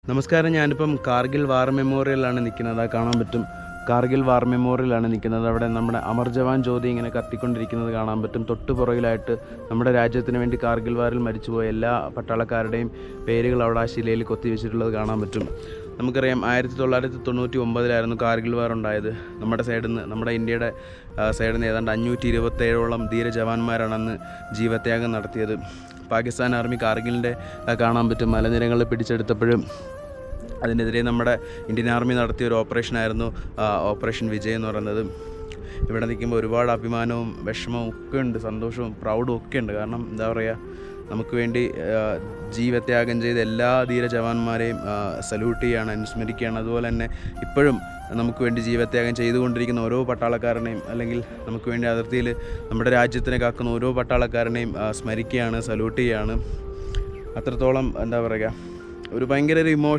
നമസ്കാരം. ഞാനിപ്പം കാർഗിൽ വാർ മെമ്മോറിയലാണ് നിൽക്കുന്നത്. അത് കാണാൻ പറ്റും. കാർഗിൽ വാർ മെമ്മോറിയലാണ് നിൽക്കുന്നത്. അവിടെ നമ്മുടെ അമർ ജവാൻ ജ്യോതി ഇങ്ങനെ കത്തിക്കൊണ്ടിരിക്കുന്നത് കാണാൻ പറ്റും. തൊട്ട് പുറകിലായിട്ട് നമ്മുടെ രാജ്യത്തിന് വേണ്ടി കാർഗിൽ വാറിൽ മരിച്ചുപോയ എല്ലാ പട്ടാളക്കാരുടെയും പേരുകൾ അവിടെ ആ ശിലയിൽ കൊത്തിവെച്ചിട്ടുള്ളത് കാണാൻ പറ്റും. നമുക്കറിയാം 1999 കാർഗിൽ വാർ ഉണ്ടായത്. നമ്മുടെ ഇന്ത്യയുടെ സൈഡിൽ നിന്ന് ഏതാണ്ട് 527ഓളം ധീര ജവാന്മാരാണ് അന്ന് ജീവത്യാഗം നടത്തിയത്. പാകിസ്ഥാൻ ആർമി കാർഗിലിൻ്റെ കാണാൻ പറ്റും. മലനിരകൾ പിടിച്ചെടുത്തപ്പോഴും അതിനെതിരെ നമ്മുടെ ഇന്ത്യൻ ആർമി നടത്തിയ ഒരു ഓപ്പറേഷനായിരുന്നു ഓപ്പറേഷൻ വിജയ് എന്ന് പറയുന്നത്. ഇവിടെ നിൽക്കുമ്പോൾ ഒരുപാട് അഭിമാനവും വിഷമവും ഒക്കെ ഉണ്ട്, സന്തോഷവും പ്രൗഡും ഒക്കെ ഉണ്ട്. കാരണം എന്താ പറയുക, നമുക്ക് വേണ്ടി ജീവത്യാഗം ചെയ്ത എല്ലാ ധീര ജവാന്മാരെയും സല്യൂട്ട് ചെയ്യുകയാണ്, അനുസ്മരിക്കുകയാണ്. അതുപോലെ തന്നെ ഇപ്പോഴും നമുക്ക് വേണ്ടി ജീവത്യാഗം ചെയ്തുകൊണ്ടിരിക്കുന്ന ഓരോ പട്ടാളക്കാരനെയും, അല്ലെങ്കിൽ നമുക്ക് വേണ്ടി അതിർത്തിയിൽ നമ്മുടെ രാജ്യത്തിനെ കാക്കുന്ന ഓരോ പട്ടാളക്കാരനെയും സ്മരിക്കുകയാണ്, സല്യൂട്ട് ചെയ്യുകയാണ്. അത്രത്തോളം എന്താ പറയുക, ഒരു ഭയങ്കര ഒരു